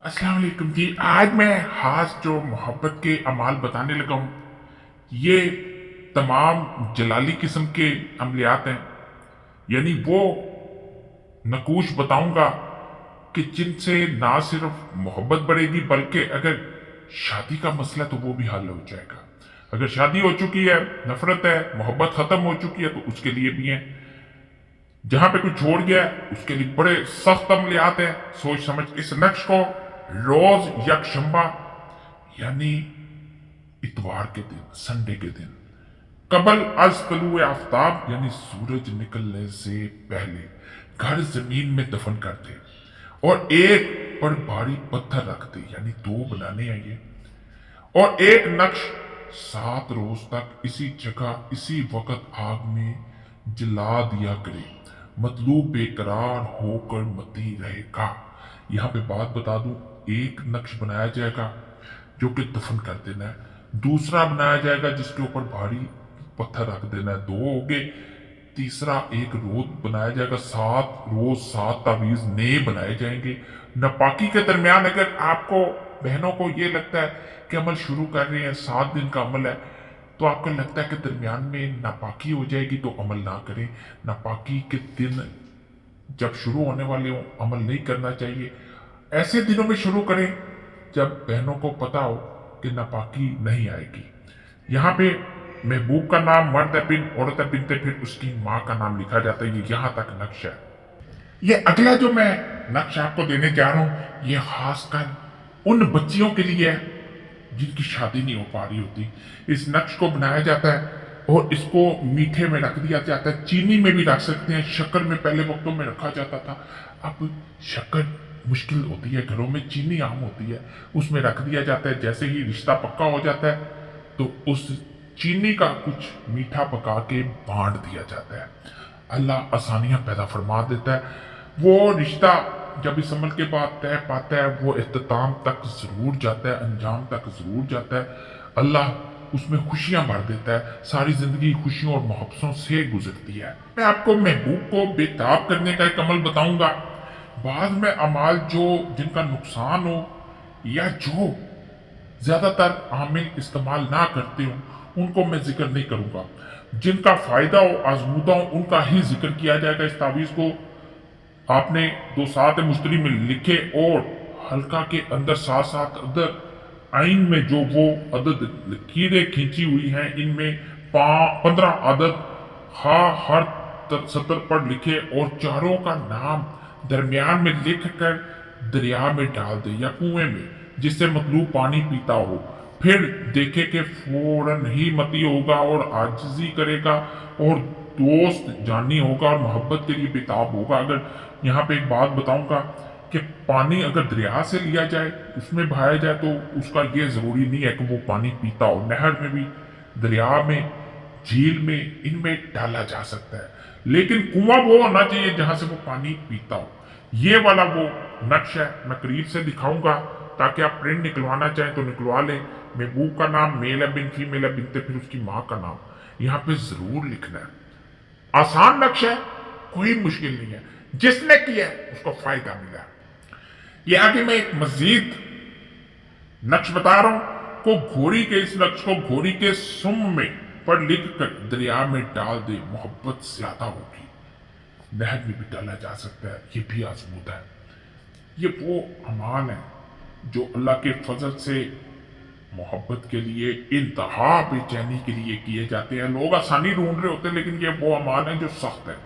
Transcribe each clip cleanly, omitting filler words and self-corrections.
अस्सलाम वालेकुम जी। आज मैं खास जो मोहब्बत के अमाल बताने लगा हूँ, ये तमाम जलाली किस्म के अमलियात हैं। यानी वो नकूश बताऊंगा कि जिनसे ना सिर्फ मोहब्बत बढ़ेगी बल्कि अगर शादी का मसला तो वो भी हल हो जाएगा। अगर शादी हो चुकी है, नफरत है, मोहब्बत खत्म हो चुकी है तो उसके लिए भी है। जहां पे कुछ छोड़ गया है उसके लिए बड़े सख्त अमलियात हैं। सोच समझ इस नक्श को रोज यकशंबा यानी इतवार के दिन, संडे के दिन, कबल अज तलुए आफ्ताब यानी सूरज निकलने से पहले घर जमीन में दफन करते और एक पर भारी पत्थर रखते, यानी दो बनाने आइए, और एक नक्श 7 रोज तक इसी जगह इसी वक्त आग में जला दिया करे, मतलूब बेकरार होकर मती रहेगा। यहाँ पे बात बता दूं, एक नक्श बनाया जाएगा जो कि दफन कर देना है, दूसरा बनाया जाएगा जिसके ऊपर भारी पत्थर रख देना है, 2 हो गए। तीसरा एक रोज बनाया जाएगा, 7 रोज 7 तावीज नए बनाए जाएंगे। नापाकी के दरमियान अगर आपको बहनों को ये लगता है कि अमल शुरू कर रहे हैं, 7 दिन का अमल है, तो आपको लगता है कि दरमियान में नापाकी हो जाएगी तो अमल ना करें। नापाकी के दिन जब शुरू होने वाले हो अमल नहीं करना चाहिए। ऐसे दिनों में शुरू करें जब बहनों को पता हो कि नापाकी नहीं आएगी। यहाँ पे महबूब का नाम मर्द है बिन, औरत है बिनते, फिर उसकी माँ का नाम लिखा जाता है। ये यहाँ तक नक्श है। ये अगला जो मैं नक्श आपको देने जा रहा हूँ, ये खासकर उन बच्चियों के लिए है जिनकी शादी नहीं हो पा रही होती। इस नक्श को बनाया जाता है और इसको मीठे में रख दिया जाता है, चीनी में भी रख सकते हैं, शक्कर में पहले वक्तों में रखा जाता था। अब शक्कर मुश्किल होती है, घरों में चीनी आम होती है, उसमें रख दिया जाता है। जैसे ही रिश्ता पक्का हो जाता है तो उस चीनी का कुछ मीठा पका के बांट दिया जाता है। अल्लाह आसानियां पैदा फरमा देता है। वो रिश्ता जब इस अमल के बाद तय पाता है वो इख्तिताम तक जरूर जाता है, अंजाम तक जरूर जाता है। अल्लाह उसमें खुशियां भर देता है, सारी जिंदगी खुशियों और मोहब्बतों से गुजरती है। मैं आपको महबूब को बेताब करने का एक अमल बताऊंगा। बाद में अमाल जो जिनका नुकसान हो या जो ज्यादातर आमिल इस्तेमाल ना करते हो उनको मैं जिक्र नहीं करूंगा। जिनका फायदा हो, आजमूदा हो, उनका ही जिक्र किया जाएगा। इस तावीज को आपने 2 सात मुश्तरी में लिखे और हल्का के अंदर 7 अदद आइन में जो वो अदद लकीरें खींची हुई हैं, इनमें 15 अदद हर सतर पर लिखे और चारों का नाम दरमियान में लिख कर दरिया में डाल दे या कुएं में, जिससे मतलूब पानी पीता हो। फिर देखे कि फौरन ही मती होगा और आजिजी करेगा और दोस्त जानी होगा और मोहब्बत के लिए बेताब होगा। अगर यहाँ पे एक बात बताऊंगा कि पानी अगर दरिया से लिया जाए, उसमें बहाया जाए, तो उसका ये जरूरी नहीं है कि वो पानी पीता हो। नहर में भी, दरिया में, झील में, इनमें डाला जा सकता है, लेकिन कुआं वो होना चाहिए जहां से वो पानी पीता हो। ये वाला वो नक्श है, मैं करीब से दिखाऊंगा ताकि आप प्रिंट निकलवाना चाहें तो निकलवा लें। महबूब का नाम मेल है बिन, फीमेल है बिनते, फिर उसकी माँ का नाम यहाँ पे जरूर लिखना है। आसान नक्श है, कोई मुश्किल नहीं है, जिसने किया है उसको फायदा मिला। ये आगे मैं एक मजीद नक्श बता रहा हूं को घोड़ी के, इस नक्श को घोड़ी के सुम में पर लिख कर दरिया में डाल दे, मोहब्बत ज्यादा होगी। नहर में भी डाला जा सकता है, ये भी आजमूदा है। ये वो अमाल है जो अल्लाह के फजल से मोहब्बत के लिए, इंतहा बेचैनी के लिए किए जाते हैं। लोग आसानी ढूंढ रहे होते हैं, लेकिन ये वो अमाल है जो सख्त है।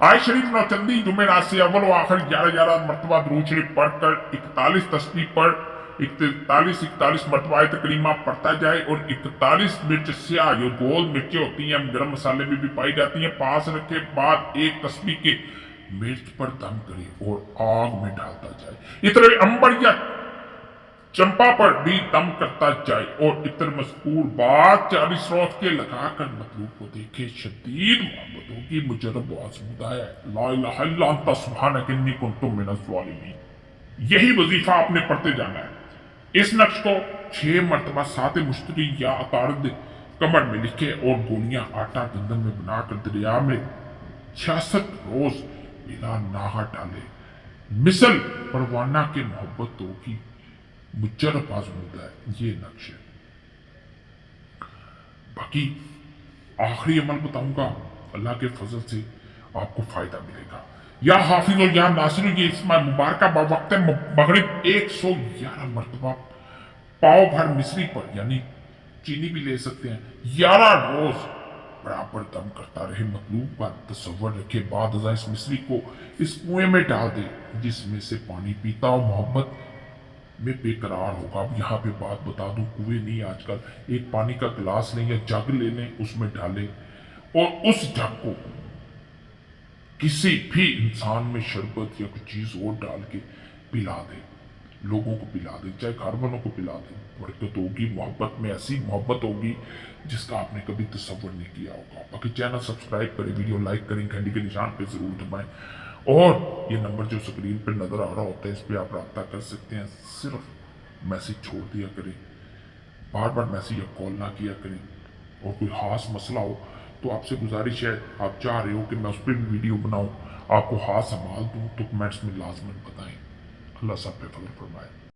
आय शरीफ नौचंदी जुमेरात से अव्वल व आखिर 11 मरतबा दुरूद शरीफ पढ़कर 41 तस्बीह पर 41 मरतबा आयत करीमा पढ़ता जाए और 41 मिर्च स्याह जो गोल मिर्चें होती हैं, गरम मसाले में भी पाई जाती हैं, पास रखे बाद एक तस्बीह के मिर्च पर दम करे और आग में डालता जाए। इतने अंबर या चंपा पर भी दम करता जाए और इतर मजकूर बात 40 रोज के लगाकर मतलूब को देखे। शदीद मोहब्बत होगी, मुजरब आजमूदा है। ला इलाहा इल्ला अंता सुब्हानक इन्नी कुन्तु मिनज़ ज़ालिमीन। यही वजीफा आपने पढ़ते जाना है। इस नक्श को 6 मरतबा 7 मुश्तरी या अतारद कमर में लिखे और गोलियां आटा गंदम में बनाकर दरिया में 66 रोज बिना नाहा डाले। मिसल परवाना के मोहब्बतों की मुजरब आजमूदा है ये नक्श है। बाकी आखिरी अमल बताऊंगा, अल्लाह के फजल से आपको फायदा मिलेगा। या हाफिज और या नासिर, ये इसमें मुबारक वक्त मगरिब 111 मरतबा पाव भर मिश्री पर, यानी चीनी भी ले सकते हैं, 11 रोज बराबर दम करता रहे। मतलूब का तस्वर रखे, बाद अज़ा इस मिश्री को इस कुएं में डाल दे जिसमें से पानी पीता और मोहब्बत में बेकरार होगा। अब यहाँ पे बात बता दूं, कुएं नहीं आजकल, एक पानी का गिलास लें या जग ले लें, उसमें डालें और उस जग को किसी भी इंसान में शरबत या कुछ चीज और डाल के पिला दे, लोगों को पिला दे, चाहे घर वालों को पिला दे। बरकत होगी, मोहब्बत में ऐसी मोहब्बत होगी जिसका आपने कभी तस्वर नहीं किया होगा। बाकी चैनल सब्सक्राइब करें, वीडियो लाइक करें, घंटी के निशान पे जरूर दबाएं और ये नंबर जो स्क्रीन पर नजर आ रहा होता है इस पर आप रब्ता कर सकते हैं। सिर्फ मैसेज छोड़ दिया करें, बार बार मैसेज या कॉल ना किया करें। और कोई खास मसला हो तो आपसे गुजारिश है, आप चाह रहे हो कि मैं उस पर भी वीडियो बनाऊं, आपको खास संभाल दूं, तो कमेंट्स में लाजमन बताएं। अल्लाह सब पे फजल फरमाए।